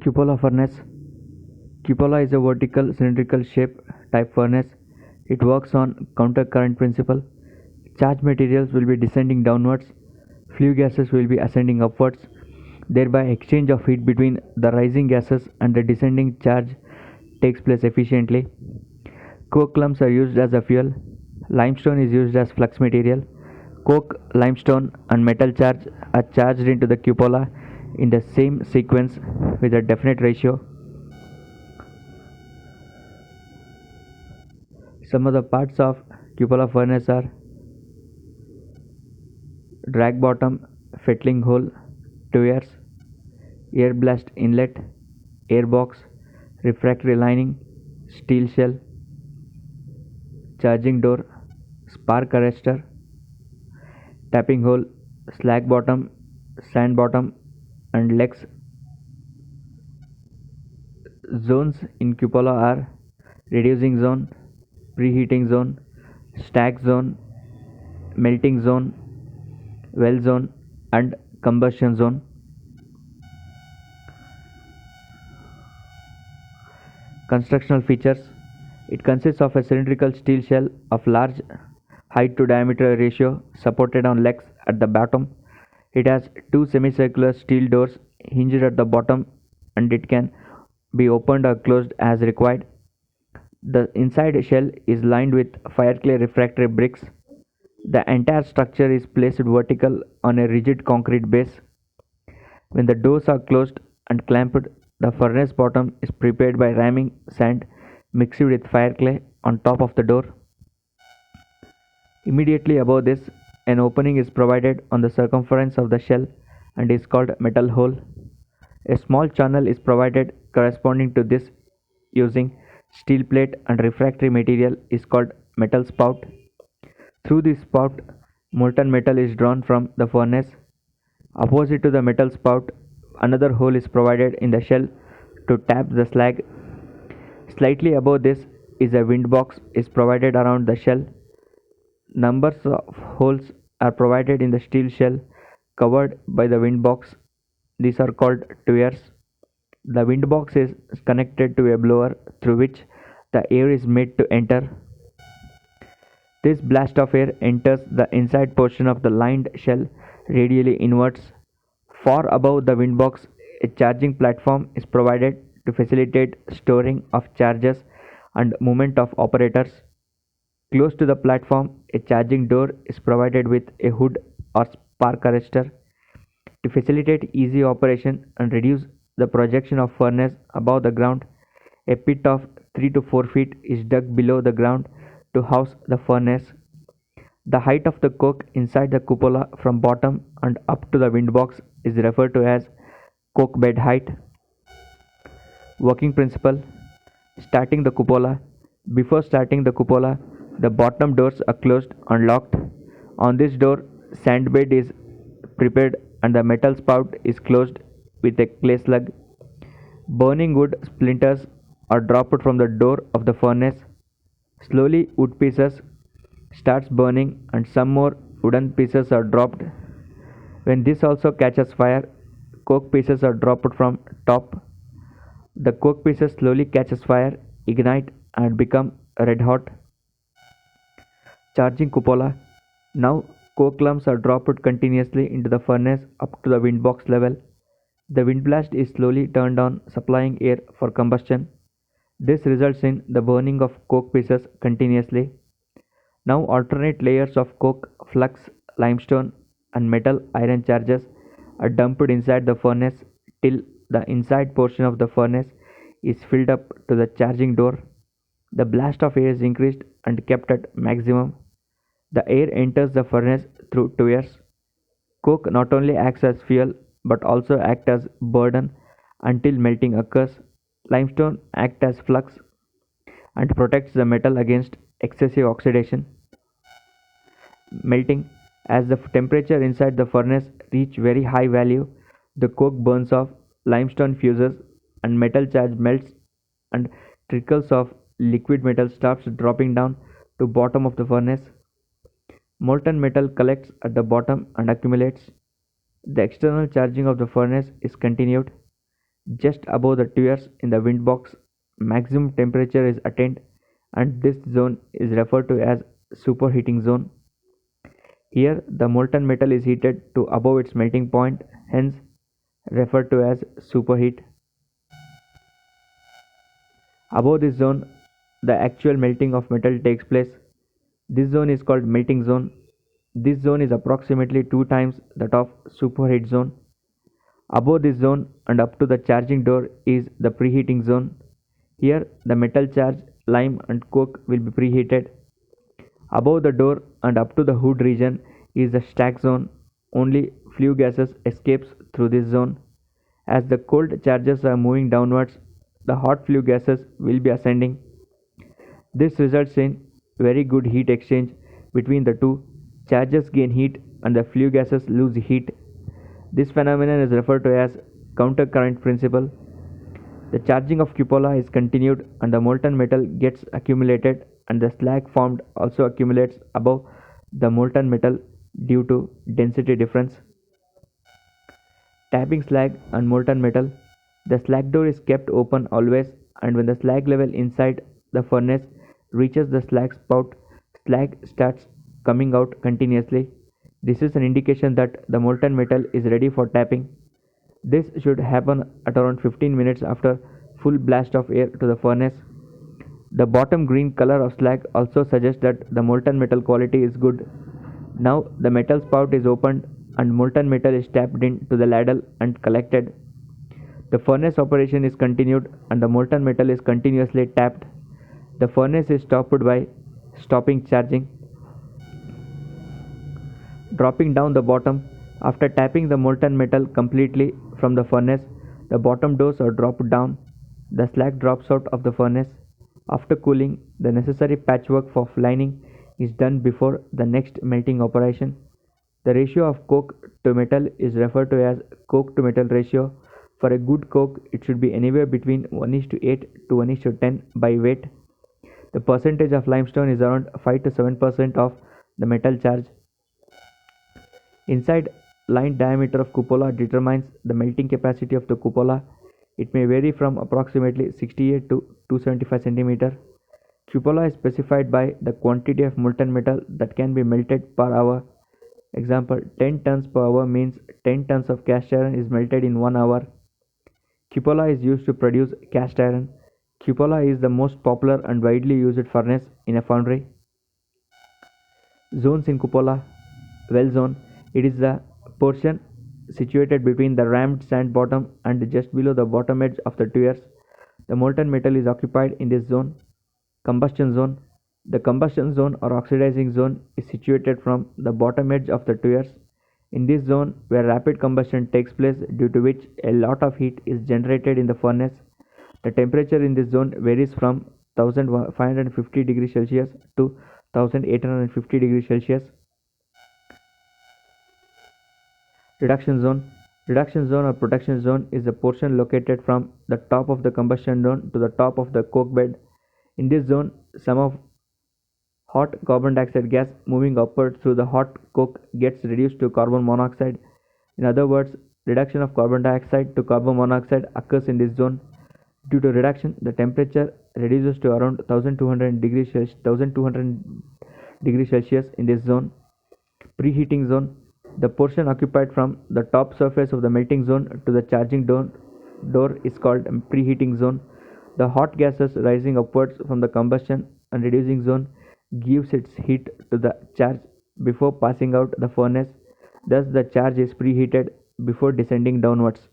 Cupola furnace. Cupola is a vertical cylindrical shape type furnace. It works on countercurrent principle. Charged materials will be descending downwards. Flue gases will be ascending upwards. Thereby exchange of heat between the rising gases and the descending charge takes place efficiently. Coke lumps are used as a fuel. Limestone is used as flux material. Coke, limestone, and metal charge are charged into the cupola in the same sequence with a definite ratio. Some of the parts of cupola furnace are drag bottom, fettling hole, tuyeres, air blast inlet, air box, refractory lining, steel shell, charging door, spark arrestor, tapping hole, slag bottom, sand bottom, and legs. Zones in cupola are reducing zone, preheating zone, stack zone, melting zone, well zone, and combustion zone. Constructional features. It consists of a cylindrical steel shell of large height to diameter ratio supported on legs at the bottom. It has two semicircular steel doors hinged at the bottom and it can be opened or closed as required. The inside shell is lined with fireclay refractory bricks. The entire structure is placed vertical on a rigid concrete base. When the doors are closed and clamped, the furnace bottom is prepared by ramming sand mixed with fireclay on top of the door. Immediately above this, an opening is provided on the circumference of the shell and is called metal hole. A small channel is provided corresponding to this using steel plate and refractory material is called metal spout. Through this spout, molten metal is drawn from the furnace. Opposite to the metal spout, another hole is provided in the shell to tap the slag. Slightly above this is a wind box is provided around the shell. Numbers of holes are provided in the steel shell covered by the wind box. These are called tuyeres. The wind box is connected to a blower through which the air is made to enter. This blast of air enters the inside portion of the lined shell radially inwards. Far above the wind box, a charging platform is provided to facilitate storing of charges and movement of operators. Close to the platform, a charging door is provided with a hood or spark arrestor to facilitate easy operation and reduce the projection of furnace above the ground. A pit of 3 to 4 feet is dug below the ground to house the furnace. The height of the coke inside the cupola from bottom and up to the wind box is referred to as coke bed height. Working principle. Starting the cupola. Before starting the cupola, the bottom doors are closed and locked. On this door, sand bed is prepared and the metal spout is closed with a clay slug. Burning wood splinters are dropped from the door of the furnace. Slowly wood pieces starts burning and some more wooden pieces are dropped. When this also catches fire, coke pieces are dropped from top. The coke pieces slowly catches fire, ignite and become red hot. Charging cupola. Now coke lumps are dropped continuously into the furnace up to the wind box level. The wind blast is slowly turned on, supplying air for combustion. This results in the burning of coke pieces continuously. Now alternate layers of coke, flux, limestone and metal iron charges are dumped inside the furnace till the inside portion of the furnace is filled up to the charging door. The blast of air is increased and kept at maximum. The air enters the furnace through tuyeres. Coke not only acts as fuel but also acts as burden until melting occurs. Limestone acts as flux and protects the metal against excessive oxidation. Melting. As the temperature inside the furnace reach very high value, the coke burns off, limestone fuses and metal charge melts and trickles of liquid metal starts dropping down to bottom of the furnace. Molten metal collects at the bottom and accumulates. The external charging of the furnace is continued. Just above the tuyeres in the wind box, maximum temperature is attained, and this zone is referred to as superheating zone. Here, the molten metal is heated to above its melting point, hence referred to as superheat. Above this zone, the actual melting of metal takes place. This zone is called melting zone. This zone is approximately 2 times that of superheat zone. Above this zone and up to the charging door is the preheating zone. Here, the metal charge, lime and coke will be preheated. Above the door and up to the hood region is the stack zone. Only flue gases escapes through this zone. As the cold charges are moving downwards, the hot flue gases will be ascending. This results in very good heat exchange between the two. Charges gain heat and the flue gases lose heat. This phenomenon is referred to as countercurrent principle. The charging of cupola is continued and the molten metal gets accumulated, and the slag formed also accumulates above the molten metal due to density difference. Tapping slag and molten metal. The slag door is kept open always, and when the slag level inside the furnace reaches the slag spout, slag starts coming out continuously. This is an indication that the molten metal is ready for tapping. This should happen at around 15 minutes after full blast of air to the furnace. The bottom green color of slag also suggests that the molten metal quality is good. Now the metal spout is opened and molten metal is tapped into the ladle and collected. The furnace operation is continued and the molten metal is continuously tapped. The furnace is stopped by stopping charging. Dropping down the bottom. After tapping the molten metal completely from the furnace, the bottom doors are dropped down. The slag drops out of the furnace. After cooling, the necessary patchwork for lining is done before the next melting operation. The ratio of coke to metal is referred to as coke to metal ratio. For a good coke, it should be anywhere between 1:8 to 1:10 by weight. The percentage of limestone is around 5 to 7% of the metal charge. Inside line diameter of cupola determines the melting capacity of the cupola. It may vary from approximately 68 to 275 cm. Cupola is specified by the quantity of molten metal that can be melted per hour. Example, 10 tons per hour means 10 tons of cast iron is melted in 1 hour. Cupola is used to produce cast iron. Cupola is the most popular and widely used furnace in a foundry. Zones in cupola. Well zone. It is the portion situated between the rammed sand bottom and just below the bottom edge of the tuyeres. The molten metal is occupied in this zone. Combustion zone. The combustion zone or oxidizing zone is situated from the bottom edge of the tuyeres. In this zone, where rapid combustion takes place, due to which a lot of heat is generated in the furnace, the temperature in this zone varies from 1550 degrees Celsius to 1850 degrees Celsius. Reduction zone. Reduction zone or protection zone is the portion located from the top of the combustion zone to the top of the coke bed. In this zone, some of hot carbon dioxide gas moving upward through the hot coke gets reduced to carbon monoxide. In other words, reduction of carbon dioxide to carbon monoxide occurs in this zone. Due to reduction, the temperature reduces to around 1200 degrees Celsius in this zone. Preheating zone. The portion occupied from the top surface of the melting zone to the charging door is called preheating zone. The hot gases rising upwards from the combustion and reducing zone gives its heat to the charge before passing out the furnace. Thus, the charge is preheated before descending downwards.